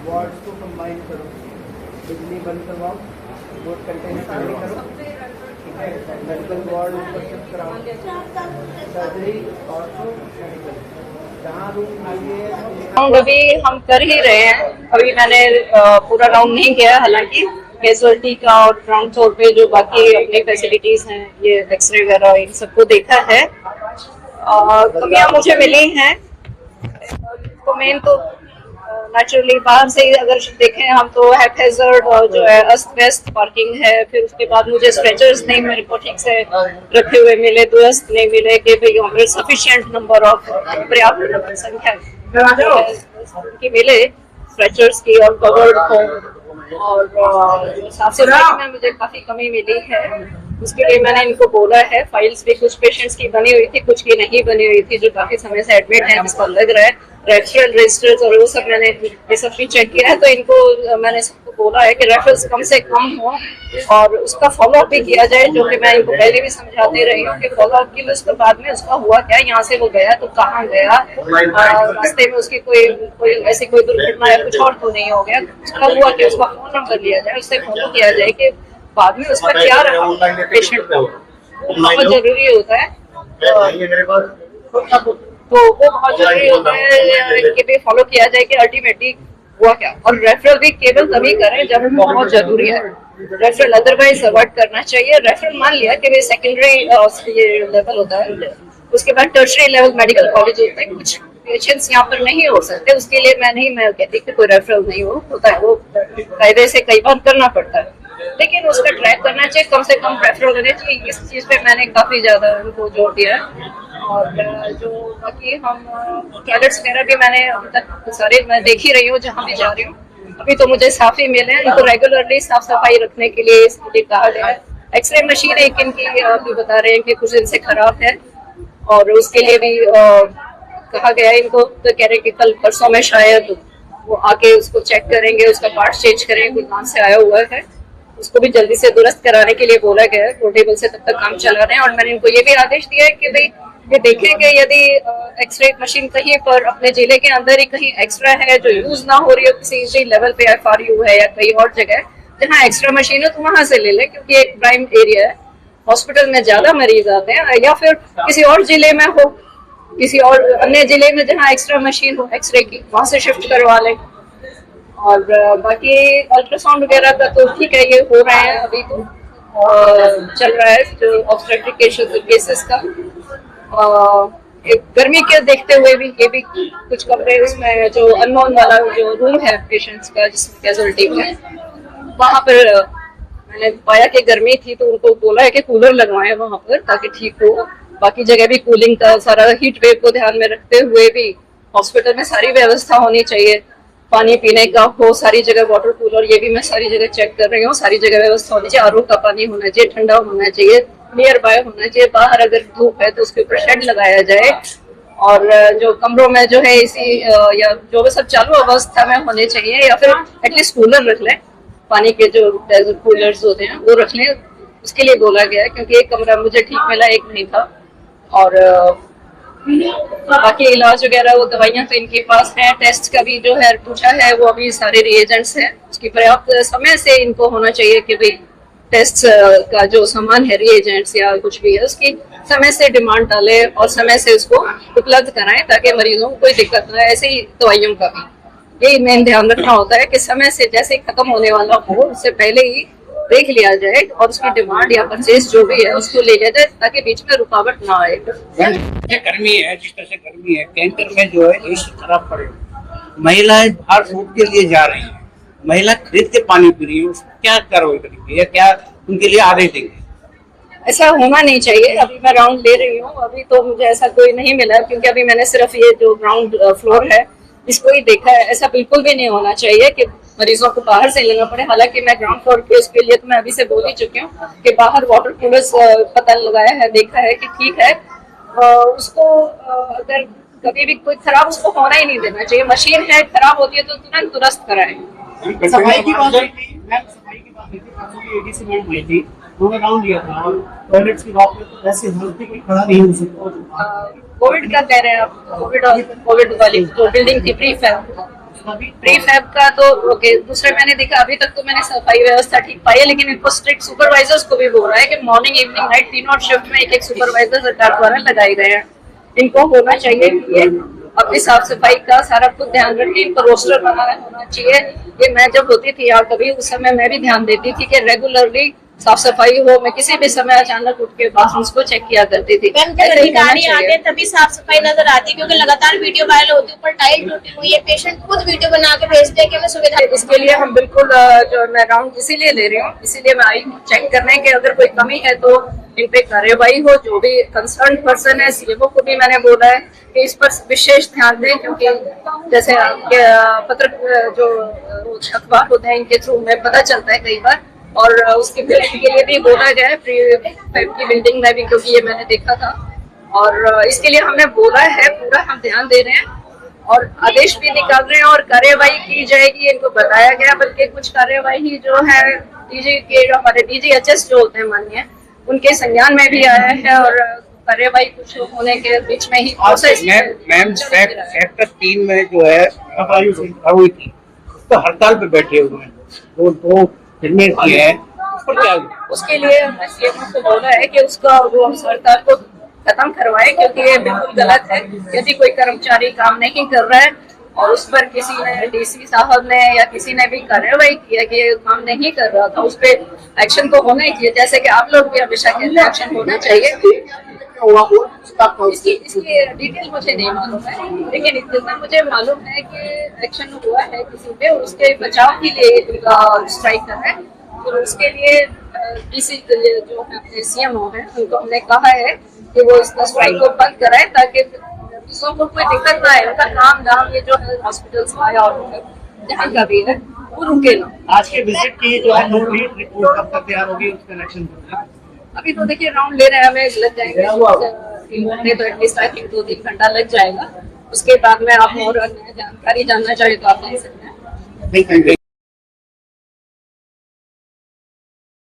Wards को combine करो, बिजली बंद करवाओ, बोर्ड कंटेनर खाली करो, ठीक है। मेडिकल वार्ड ऊपर शिफ्ट कराओ, सर्जरी, ऑर्थो, मेडिकल, जहाँ रूम खाली है। राउंड अभी हम कर ही रहे हैं। अभी मैंने पूरा राउंड नहीं किया, हालांकि कैजुअलिटी का और ग्राउंड फ्लोर पे जो बाकी अपनी फैसिलिटीज हैं, ये एक्सरे वगैरह, इन सबको देखा है। कमियां मुझे मिली हैं तो मेन तो नेचुरली बाहर से ही अगर देखें हम तो हैफेजर्ड और जो है अस्त व्यस्त पार्किंग है। फिर उसके बाद मुझे स्ट्रेचर्स नहीं मेरे को ठीक से रखे हुए मिले, दुरुस्त नहीं मिले कि भाई हमें सफिशिएंट नंबर ऑफ पर्याप्त संख्या की मिले स्ट्रेचर्स की और कवर्ड हो। और साफ सफाई में मुझे काफी कमी मिली है, उसके लिए मैंने इनको बोला है। फाइल्स भी कुछ पेशेंट्स की बनी हुई थी, कुछ की नहीं बनी हुई थी, जो काफी समय से एडमिट है, जिसको लग रहा है रेफरल रजिस्टर्स और वो सब मैंने ये सब भी चेक किया है। तो इनको मैंने सबको बोला है कि रेफरल्स कम से कम हो और उसका फॉलोअप भी किया जाए, जो कि मैं इनको पहले भी समझाते रही हूँ कि फॉलोअप की उसके बाद में उसका हुआ क्या, यहाँ से वो गया तो कहाँ गया, रास्ते में उसकी कोई ऐसी कोई दुर्घटना या कुछ और तो नहीं हो गया, उसका हुआ कि उसका फोन नंबर लिया जाए, उससे फॉलो किया जाए कि बाद में उसका क्या रहा पेशेंट का, बहुत जरूरी होता है। तो वो बहुत जरूरी होता है कि भी फॉलो किया जाए कि अल्टीमेटली हुआ क्या। और रेफरल भी केवल तभी करें जब बहुत जरूरी है, रेफरल अदरवाइज अवॉइड करना चाहिए। रेफरल मान लिया कि सेकेंडरी ये लेवल होता है, उसके बाद टर्शरी लेवल मेडिकल कॉलेज होता है, कुछ पेशेंट्स यहाँ पर नहीं हो सकते, उसके लिए मैं कहती कि कोई रेफरल नहीं होता है, वो कायदे से कई बार करना पड़ता है, लेकिन उसका ट्रैक करना चाहिए, कम से कम रेफरल होने चाहिए। इस चीज पे मैंने काफी ज्यादा उनको जोर दिया है। और जो बाकी हम टॉयलेट्स वगैरह भी मैंने अभी तक सारे मैं देख ही रही हूँ, जहाँ भी जा रही हूँ अभी तो मुझे साफ ही मिले हैं। इनको रेगुलरली साफ सफाई रखने के लिए इसके कहा गया है। एक्सरे मशीन एक इनकी भी बता रहे हैं कि कुछ दिन से खराब है, और उसके लिए भी कहा गया है इनको, तो कह रहे हैं कि कल परसों में शायद वो आके उसको चेक करेंगे, उसका पार्ट चेंज करेंगे, कुछ कहाँ से आया हुआ है, उसको भी जल्दी से दुरुस्त कराने के लिए बोला गया है। पोर्टेबल से तब तक काम चला रहे हैं। और मैंने इनको ये भी आदेश दिया है कि भाई ये देखेंगे यदि एक्सरे मशीन कहीं पर अपने जिले के अंदर ही कहीं एक्स्ट्रा है जो यूज ना हो रही हो, किसी लेवल पे FRU है या कहीं और जगह जहाँ एक्स्ट्रा मशीन है, तो वहां से ले लें, क्योंकि एक प्राइम एरिया है, हॉस्पिटल में ज्यादा मरीज आते हैं। या फिर किसी और जिले में हो, किसी और अन्य जिले में जहाँ एक्स्ट्रा मशीन हो एक्सरे की, वहां से शिफ्ट करवा लें। और बाकी अल्ट्रासाउंड वगैरह का तो ठीक है, ये हो रहा है अभी तो चल रहा है जो ऑब्स्टेट्रिक केसेस का। गर्मी के देखते हुए भी ये भी कुछ कमरे उसमें जो अननोन वाला जो रूम है पेशेंट्स का जिसमें कैजुअलिटी है, वहाँ पर मैंने पाया कि गर्मी थी, तो उनको बोला है कि कूलर लगवाएं वहाँ पर ताकि ठीक हो। बाकी जगह भी कूलिंग का सारा हीट वेव को ध्यान में रखते हुए भी हॉस्पिटल में सारी व्यवस्था होनी चाहिए, पानी पीने का हो, सारी जगह वाटर कूलर, ये भी मैं सारी जगह चेक कर रही हूँ, सारी जगह व्यवस्था होनी चाहिए। RO का पानी होना चाहिए, ठंडा होना चाहिए, नियर बाय होना चाहिए। बाहर अगर धूप है तो उसके ऊपर शेड लगाया जाए, और जो कमरों में जो है इसी या जो भी सब चालू अवस्था में होने चाहिए, या फिर एटलीस्ट कूलर रख लें, पानी के जो कूलर्स होते हैं वो रख लें, उसके लिए बोला गया है। क्योंकि एक कमरा मुझे ठीक मिला, एक नहीं था। और बाकी इलाज वगैरह वो दवाइयाँ तो इनके पास है। टेस्ट का भी जो है पूछा है, वो अभी सारे रिएजेंट्स हैं, उसकी पर्याप्त समय से इनको होना चाहिए कि भाई टेस्ट का जो सामान है, रिएजेंट्स या कुछ भी है, उसकी समय से डिमांड डाले और समय से उसको उपलब्ध कराएं, ताकि मरीजों को कोई दिक्कत ना। ऐसे ही दवाइयों का भी यही मेन ध्यान रखना होता है कि समय से जैसे खत्म होने वाला हो उससे पहले ही देख लिया जाए और उसकी डिमांड या परचेज जो भी है उसको ले लिया जाए, ताकि बीच में रुकावट ना आए। गर्मी है, जिस तरह से गर्मी है, कैंटर में जो है AC खराब पड़े, महिलाएं बाहर शूट के लिए जा रही हैं, महिला खरीद के पानी पी रही है, उसको क्या कार्रवाई करेंगे या क्या उनके लिए आदेश देंगे? ऐसा होना नहीं चाहिए। अभी मैं राउंड ले रही हूँ, अभी तो मुझे ऐसा कोई नहीं मिला, क्योंकि अभी मैंने सिर्फ ये जो ग्राउंड फ्लोर है इसको ही देखा है। ऐसा बिल्कुल भी नहीं होना चाहिए कि मरीजों को बाहर से लेना पड़े। हालांकि मैं ग्राउंड फ्लोर के उसके लिए तो मैं अभी से बोल ही चुकी हूँ कि बाहर वाटर कूलर्स पता लगाया है, देखा है कि ठीक है। उसको अगर कभी भी कोई खराब उसको होना ही नहीं देना चाहिए। मशीन है, खराब होती है तो तुरंत दुरुस्त कराएं। सफाई की बात हुई थी, सफाई की बात हुई थी, परसों भी ADC मैडम हुई थी, उन्होंने राउंड लिया था और टॉयलेट्स की बात में तो ऐसी हालत थी कि खड़ा नहीं हो सकता। कोविड का कह रहे हैं आप, कोविड वाली जो बिल्डिंग थी प्री फैब का तो ओके। दूसरे मैंने देखा, अभी तक तो मैंने सफाई व्यवस्था ठीक पाई है, लेकिन इनको स्ट्रिक्ट सुपरवाइजर्स को भी बोल रहा है कि मॉर्निंग इवनिंग नाइट तीनों शिफ्ट में एक सुपरवाइजर सरकार द्वारा लगाए गए हैं। इनको होना चाहिए कि ये अपनी साफ सफाई का सारा कुछ ध्यान रखें, इनको रोस्टर बनाना होना चाहिए। ये मैं जब होती थी यहाँ कभी, उस समय मैं भी ध्यान देती थी कि रेगुलरली साफ सफाई हो। मैं किसी भी समय अचानक उठ के बाथरूम्स को चेक किया करती थी। अधिकारी आते तभी साफ सफाई नजर आती है, क्योंकि लगातार वीडियो वायरल होती है, ऊपर टाइल टूटी हुई है, पेशेंट खुद वीडियो बना के भेजते हैं कि हमें सुविधा। इसके लिए हम बिल्कुल जो मैं राउंड इसीलिए ले रही हूँ, इसीलिए मैं आई चेक करने के अगर कोई कमी है तो इन पे कार्यवाही हो। जो भी कंसर्न पर्सन है, सीएमओ को भी मैंने बोला है कि इस पर विशेष ध्यान दें, क्योंकि जैसे आपके पत्र जो अखबार होते हैं इनके थ्रू में पता चलता है कई बार, और उसके बिल्डिंग के लिए भी बोला गया है, प्री फैब की बिल्डिंग में भी, क्योंकि ये मैंने देखा था। और इसके लिए हमने बोला है, पूरा हम ध्यान दे रहे हैं और आदेश भी निकाल रहे हैं और कार्यवाही की जाएगी, इनको बताया गया। बल्कि कुछ कार्यवाही जो है डीजी के, जो हमारे DGHS जो होते हैं माननीय, उनके संज्ञान में भी आया है और कार्यवाही कुछ होने के बीच में ही प्रोसेस। मैम सेक्टर 3 में जो है हुई थी, उस पर हड़ताल पे बैठे हुए हैं, दो निर्णय किए हैं, उस पर क्या? उसके लिए हमने सीएमओ को बोला है कि उसका वो हड़ताल को खत्म करवाए, क्योंकि ये बिल्कुल गलत है। यदि कोई कर्मचारी काम नहीं कर रहा है और उस पर किसी ने, DC साहब ने या किसी ने भी कार्यवाही किया कि ये काम नहीं कर रहा था, उस पर एक्शन तो होना ही चाहिए। जैसे कि आप लोग भी हमेशा कहते हैं एक्शन होना चाहिए। इसकी डिटेल मुझे नहीं मालूम है, लेकिन इतना मुझे मालूम है कि एक्शन हुआ है किसी पे, उसके बचाव के लिए स्ट्राइक कर रहे हैं। तो उसके लिए DC जो अपने CMO है उनको हमने कहा है कि वो इस स्ट्राइक को बंद कराए, ताकि दूसरों को कोई दिक्कत ना आए। उनका काम दाम ये जो है हॉस्पिटल्स आया और जहाँ का भी है वो रुके ना। आज के विजिट की जो है रिपोर्ट कब तक तैयार होगी, उसका इलेक्शन अभी तो देखिए राउंड ले रहे हैं, हमें लग जाएंगे 3 घंटे, तो एटलीस्ट आई थिंक 2-3 घंटा लग जाएगा। उसके बाद में आप और जानकारी जानना चाहिए तो आप ले सकते हैं।